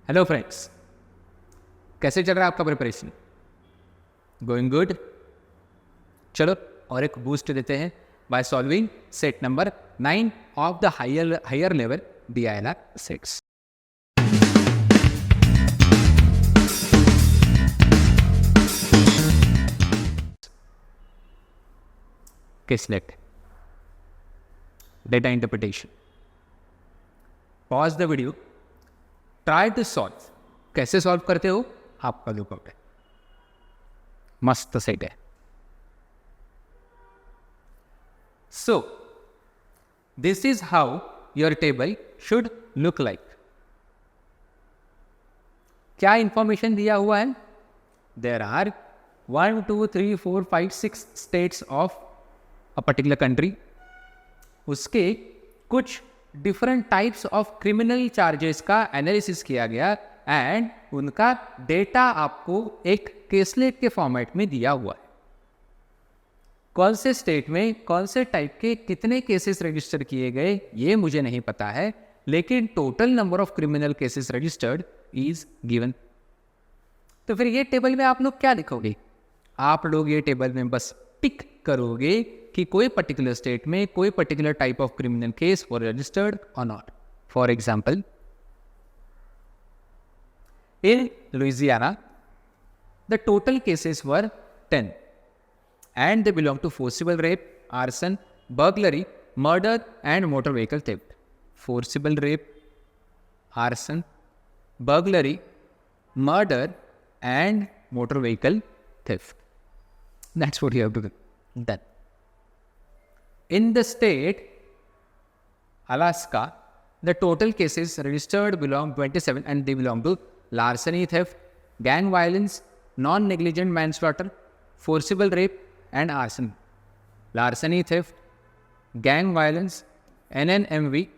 Hello friends, कैसे चल रहा है आपका प्रिपरेशन? Going good? चलो और एक बूस्ट देते हैं by solving set number 9 of the higher level DILR sets. Case select, data interpretation. Pause the video, try to solve. कैसे सॉल्व करते हो आपका लुकआउट है. मस्त सेट है. So, this is how your table should look like. क्या information दिया हुआ है? There are 1, 2, 3, 4, 5, 6 states of a particular country. उसके कुछ different types of criminal charges का एनालिसिस किया गया एंड उनका डेटा आपको एक केसलेट के फॉर्मेट में दिया हुआ है. कौन से स्टेट में कौन से टाइप के कितने केसेस रजिस्टर किए गए ये मुझे नहीं पता है, लेकिन total number of criminal cases registered is given. तो फिर ये टेबल में आप लोग क्या लिखोगे? आप लोग ये टेबल में बस टिक करोगे कि कोई पर्टिकुलर स्टेट में कोई particular type of criminal case was registered और not. For example, in Louisiana, the total cases were 10 and they belong to forcible rape, arson, burglary, murder and motor vehicle theft. Forcible rape, arson, burglary, murder and motor vehicle theft. That's what you have to do. Done. In the state Alaska, the total cases registered belong 27 and they belong to larceny, theft, gang violence, non-negligent manslaughter, forcible rape and arson. Larceny, theft, gang violence, NNMV,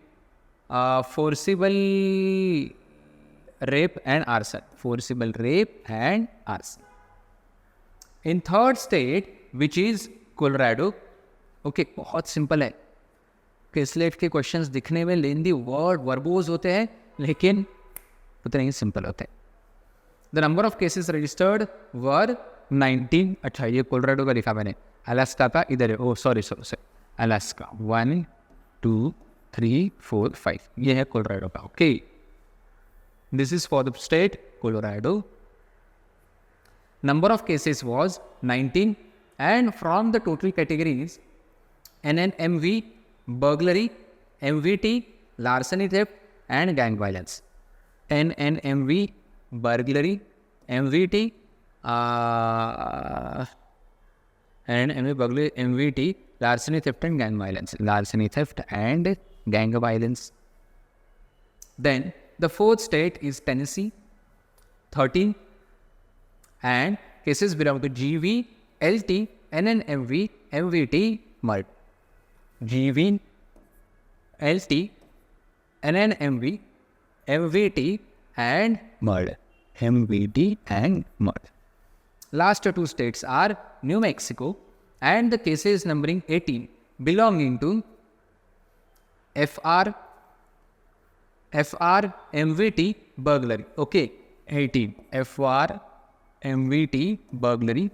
forcible rape and arson. Forcible rape and arson. In third state, which is Colorado, okay, बहुत simple है. Caselet के questions दिखने में लेंदी word verbose होते हैं लेकिन उतने ही simple होते हैं. The number of cases registered were 19. अच्छा, ये कोलोराडो का लिखा मैंने, अलास्का का इधर है. ओ सॉरी, अलास्का 1, 2, 3, 4, 5. ये है कोलोराडो का. Okay, this is for the state Colorado. Number of cases was 19 and from the total categories NNMV, burglary, MVT, larceny, theft and gang violence. NNMV, burglary, MVT, and burglary, MVT, larceny, theft and gang violence. Larceny, theft and gang violence. Then the fourth state is Tennessee, 13. And cases belong to GV, LT, NNMV, MVT, murder. GV, LT, NNMV, MVT and murder. MVT and murder. Last two states are New Mexico and the cases numbering 18 belonging to FR, MVT, burglary. Okay, 18 FR, MVT, burglary.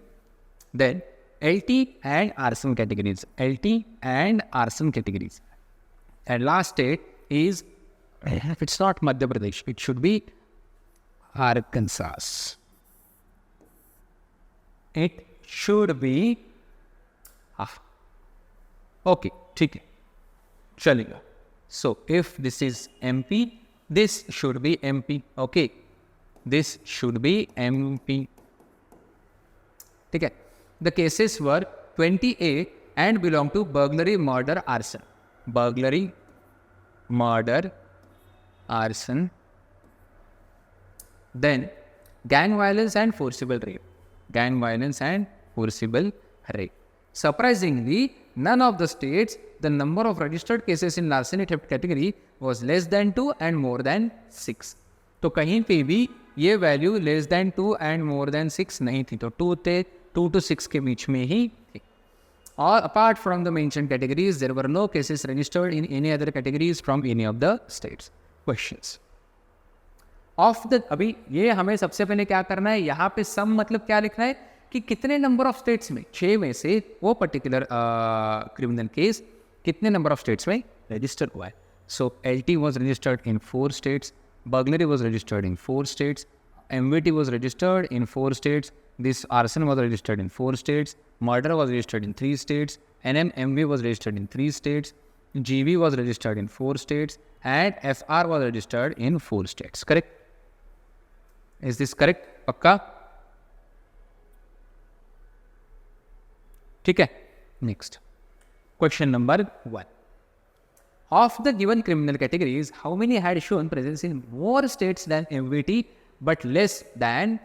Then LT and arson categories. LT and arson categories. And last state is, it's not Madhya Pradesh, it should be Arkansas. It should be, okay, ठीक है, चलेगा. So if this is MP, this should be MP. Okay, this should be MP. ठीक है. The cases were 28 and belong to burglary, murder, arson. Burglary, murder, arson. Then gang violence and forcible rape. Gang violence and forcible rape. Surprisingly, none of the states, the number of registered cases in larceny theft category was less than 2 and more than 6. तो कहीं पे भी ये value less than 2 and more than 6 नहीं थी. तो 2 to 6 के बीच में ही थी. और apart from the mentioned categories there were no cases registered in any other categories from any of the states. Questions. Of the, अभी ये हमें सबसे पहले क्या करना है, यहाँ पे सम मतलब क्या लिखना है कि कितने नंबर ऑफ स्टेट्स में, 6 में से वो पर्टिकुलर क्रिमिनल केस कितने नंबर ऑफ स्टेट्स में रजिस्टर हुआ है. सो LT was registered in 4 states, burglary was registered in 4 states, MVT was registered in 4 states, this arson was registered in 4 states, murder was registered in 3 states, NMMV was registered in 3 states, GV was registered in 4 states, and FR was registered in 4 states. Correct? Is this correct? पक्का? ठीक है. Next. Question number 1. Of the given criminal categories, how many had shown presence in more states than MVT but less than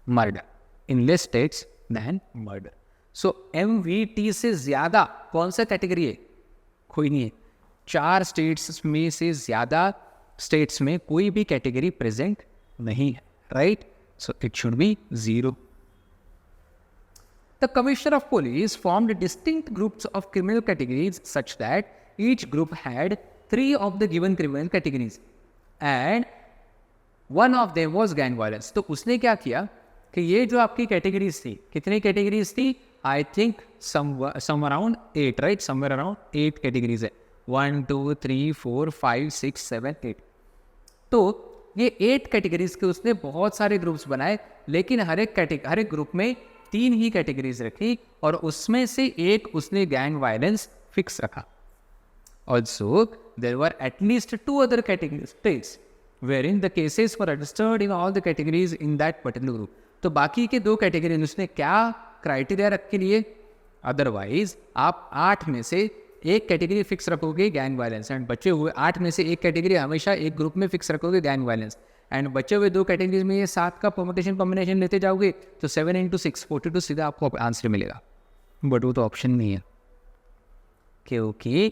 murder? In less states than murder. So MVT से ज्यादा कौन सा category है? कोई नहीं है. 4 स्टेट्स में से ज्यादा स्टेट्स में कोई भी कैटेगरी प्रेजेंट नहीं है. Right? So it should be 0. The Commissioner of Police formed distinct groups of criminal categories such that each group had 3 of the given criminal categories and one of them was gang violence. तो उसने क्या किया कि ये जो आपकी categories थी, कितनी कैटेगरीज थी? I think some around 8, right? Somewhere around 8 categories है. 1 2 3 4 5 6 7 8. तो ये 8 कैटेगरीज के उसने बहुत सारे ग्रुप्स बनाए, लेकिन हर एक ग्रुप में 3 ही कैटेगरीज रखी और उसमें से एक उसने गैंग वायलेंस फिक्स रखा. Also, there were at least 2 other categories states wherein the cases were registered in all the categories in that particular group. तो बाकी के 2 कैटेगरी उसने क्या क्राइटेरिया रख के लिए? अदरवाइज आप 8 में से एक कैटेगरी फिक्स रखोगे गैंग वायलेंस, एंड बचे हुए 8 में से एक कैटेगरी हमेशा एक ग्रुप में फिक्स रखोगे गैंग वायलेंस, एंड बचे हुए 2 कैटेगरीज में ये 7 का परमुटेशन कॉम्बिनेशन लेते जाओगे तो 7 × 6 42 सीधा आपको आंसर मिलेगा. बट वो तो ऑप्शन नहीं है क्योंकि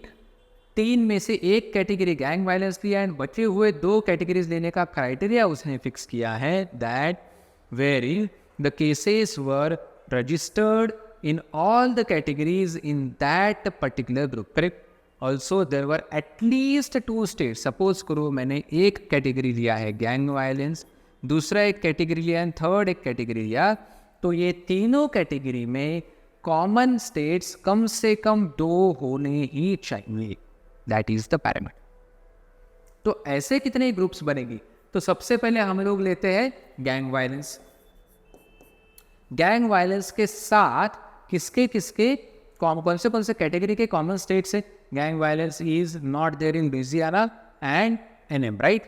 3 में से एक कैटेगरी गैंग वायलेंस लिया एंड बचे हुए 2 कैटेगरीज लेने का क्राइटेरिया उसने फिक्स किया है that where the cases were registered in all the categories in that particular group. Correct? Also there were at least 2 states. Suppose करो मैंने एक कैटेगरी लिया है गैंग वायलेंस, दूसरा एक कैटेगरी लिया है, थर्ड एक कैटेगरी लिया, तो ये तीनों कैटेगरी में कॉमन स्टेट्स कम से कम 2 होने ही चाहिए. That is the parameter. तो ऐसे कितने ग्रुप्स बनेगी? तो सबसे पहले हम लोग लेते हैं गैंग वायलेंस. गैंग वायलेंस के साथ किसके कौन से कैटेगरी के कॉमन स्टेट्स है? Gang violence is not there in Louisiana and NM, right?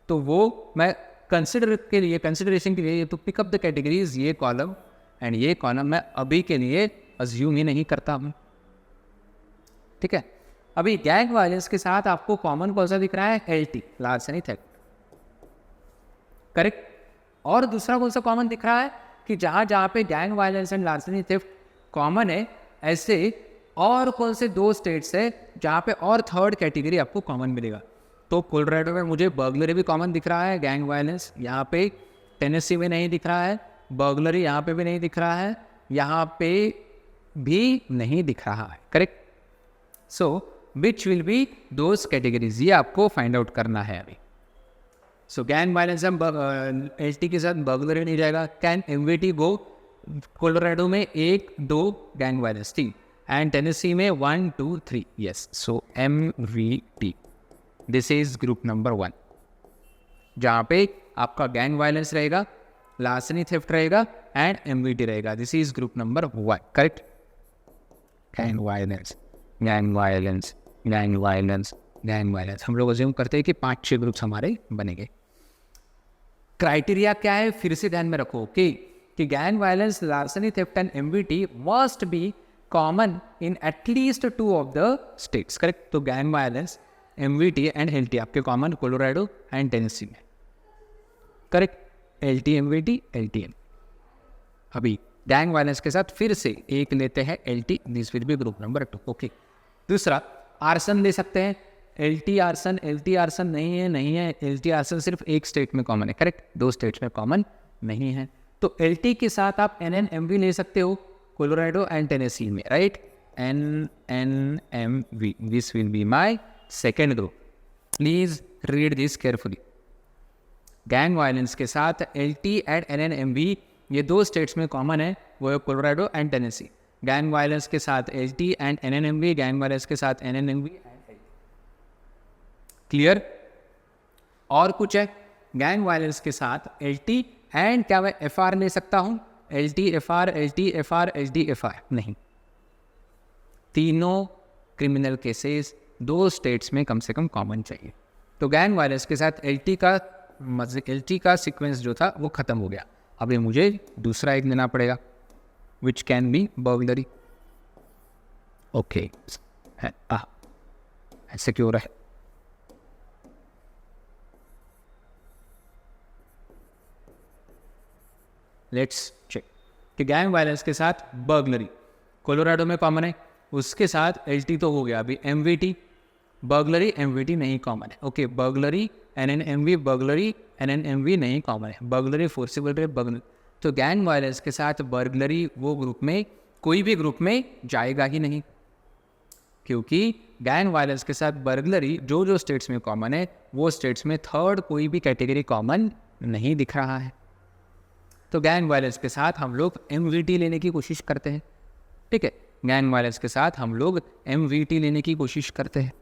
तो वो मैं कंसिडरेशन के लिए तो पिकअप द कैटेगरीज, ये कॉलम एंड ये कॉलम मैं अभी के लिए अज्यूम ही नहीं करता हूँ. ठीक है? अभी गैंग वायलेंस के साथ आपको कॉमन कौन सा दिख रहा है? LT, larceny theft. करेक्ट? और दूसरा कौन सा कॉमन दिख रहा है कि जहाँ पे gang violence and larceny theft common है, ऐसे और कौन से 2 स्टेट्स है जहाँ पे और थर्ड कैटेगरी आपको कॉमन मिलेगा? तो कोलोराडो में मुझे बर्गलरी भी कॉमन दिख रहा है, गैंग वायलेंस यहाँ पे टेनेसी में नहीं दिख रहा है, बर्गलरी यहाँ पे भी नहीं दिख रहा है, यहाँ पे भी नहीं दिख रहा है. Correct? So which will be those categories, ये आपको फाइंड आउट करना है अभी. सो गैंग वायलेंस हम LT के साथ बर्गलरी नहीं जाएगा. Can MVT go? कोलोराडो में 1 2 गैंग वायलेंस थी एंड टेनेसी में 1 2 3. Yes, so MVT this is group number 1 जहाँ पे आपका गैंग वायलेंस रहेगा, लार्सेनी थेफ्ट रहेगा एंड MVT रहेगा. This is group number 1. Correct? Gang violence, gang violence, gang violence, gang violence. हम लोग अज्यूम करते हैं कि 5-6 ग्रुप्स हमारे बनेंगे. क्राइटेरिया क्या है फिर से ध्यान में रखो कि gang violence, larceny theft and MVT must be common in at least 2 of the states. Correct? तो gang violence, MVT and LT आपके कॉमन कोलोराडो एंड टेनेसी में. Correct? LT MVT LT M. अभी गैंग वायलेंस के साथ फिर से एक लेते हैं LT. This will be group number 2. Okay. दूसरा आर्सन ले सकते हैं. LT आर्सन नहीं है. LT आर्सन सिर्फ एक स्टेट में कॉमन है. करेक्ट? 2 स्टेट्स में कॉमन नहीं है. तो LT के साथ आप NNMV ले सकते हो कोलोराडो एंड टेनेसी में, right? NNMV. This will be my second group. Please read this carefully. Gang violence के साथ LT एंड NNMV ये दो स्टेट्स में कॉमन है, वो है Colorado and Tennessee. Gang violence के साथ LT and NNMV, gang violence के साथ NNMV एंड LT। क्लियर? और कुछ है? गैंग वायलेंस के साथ LT एंड क्या मैं FR ले सकता हूँ? LT FR LT FR LT FR नहीं। तीनों क्रिमिनल केसेस दो स्टेट्स में कम से कम कॉमन चाहिए। तो गैंग वायलेंस के साथ LT का सीक्वेंस जो था वो खत्म हो गया। अभी मुझे दूसरा एक लेना पड़ेगा, which can be burglary. Okay, ऐसे क्यों रहा है? लेट्स चेक कि गैंग वायलेंस के साथ बर्गलरी कोलोराडो में कॉमन है, उसके साथ LT तो हो गया। अभी MVT, बर्गलरी MVT नहीं कॉमन है। Okay, burglary NNMV, burglary NNMV नहीं कॉमन है। बर्गलरी फोर्सिबल रेप बर्गलरी, तो गैंग वायलेंस के साथ बर्गलरी वो ग्रुप में कोई भी ग्रुप में जाएगा ही नहीं, क्योंकि गैंग वायलेंस के साथ बर्गलरी जो स्टेट्स में कॉमन है वो स्टेट्स में थर्ड कोई भी कैटेगरी कॉमन नहीं दिख रहा है। तो गैंग वायलेंस के साथ हम लोग MVT लेने की कोशिश करते हैं। ठीक है, गैंग वायलेंस के साथ हम लोग MVT लेने की कोशिश करते हैं।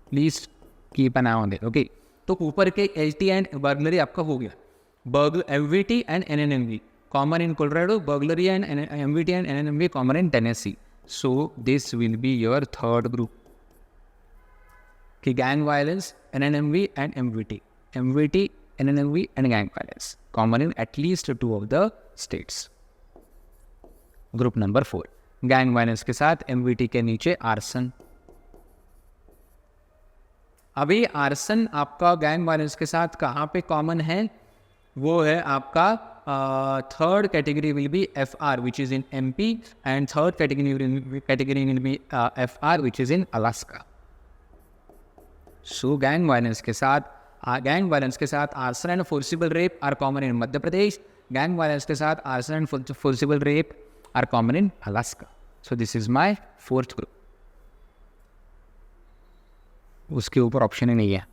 Please keep an I on it. Okay, तो ऊपर के LT एंड बर्गलरी आपका हो गया। MVT and NNMV common in Colorado, burglary and MVT and NNMV common in Tennessee. So this will be your third group कि gang violence NNMV and MVT NNMV and gang violence common in at least 2 of the states। Group number 4, gang violence के साथ MVT के नीचे arson. अभी arson आपका gang violence के साथ कहाँ पे कॉमन है? वो है आपका third category will be FR which is in MP and third category will be FR which is in Alaska. So gang violence के साथ arson and forcible rape are common in Madhya Pradesh. Gang violence के साथ arson and forcible rape are common in Alaska. So this is my fourth group. उसके ऊपर option ही नहीं है,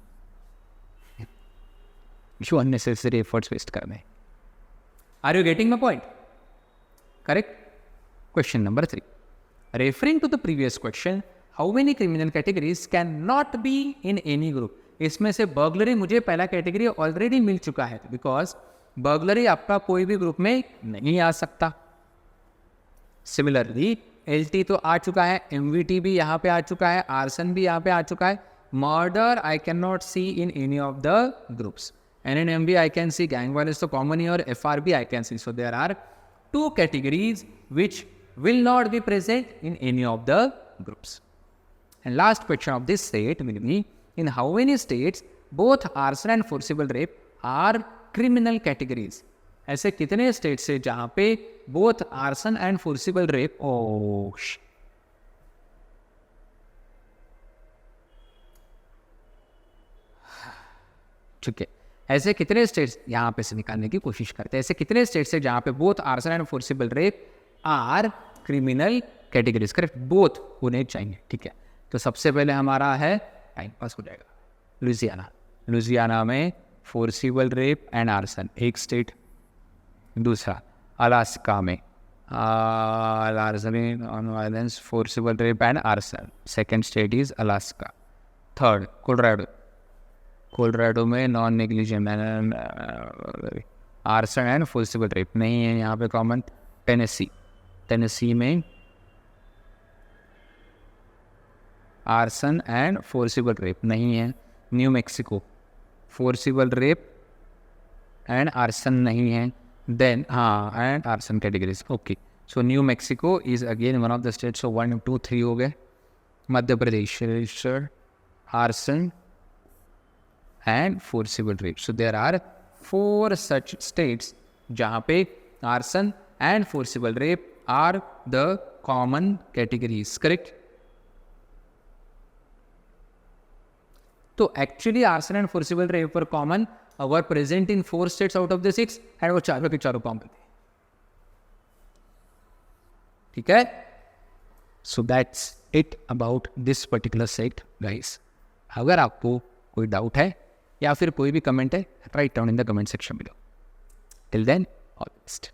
जो unnecessary efforts waste कर रहे हैं। Are you getting my point? Correct. Question number 3, referring to the previous question, how many criminal categories can not be in any group? इसमें से बर्गलरी मुझे पहला कैटेगरी ऑलरेडी मिल चुका है, बिकॉज बर्गलरी आपका कोई भी ग्रुप में नहीं आ सकता। सिमिलरली LT तो आ चुका है, MVT भी यहाँ पे आ चुका है, आर्सन भी यहाँ पे आ चुका है। Murder I can not see in any of the groups. NNMV I can see, gang violence तो कॉमन ही, और FR भी I can see. So there are 2 categories which will not be present in any of the groups. And last question of this set will be, in how many states both arson and forcible rape are criminal categories? ऐसे कितने state से जहां पे both arson and forcible rape, ठीक है, ऐसे कितने states यहां पे से निकालने की कोशिश करते हैं? ऐसे कितने स्टेट से जहां पे both arson and forcible rape are criminal categories? Correct, both होने चाहिए। ठीक है, तो सबसे पहले हमारा है, टाइम पास हो जाएगा, लुजियाना में फोर्सिबल रेप एंड आर्सन एक स्टेट। दूसरा अलास्का में on violence forcible rape and arson, second state is Alaska. Third Colorado में non negligent arson and forcible rape नहीं है यहाँ पे कॉमन। टेनेसी में आर्सन एंड फोर्सिबल रेप नहीं है। New Mexico forcible rape and arson नहीं है, then and arson categories. Okay, so New Mexico is again one of the state. सो 1 2 3 हो गए। Madhya Pradesh arson and forcible rape. So there are 4 such states जहाँ पे arson and forcible rape are the common categories. Correct. तो actually arson and forcible rape were common, were present in 4 states out of the 6 and वो चारों के चारों common थे। ठीक है, so that's it about this particular set guys. अगर आपको कोई डाउट है या फिर कोई भी कमेंट है, write down in the comment section below. Till then, all the best.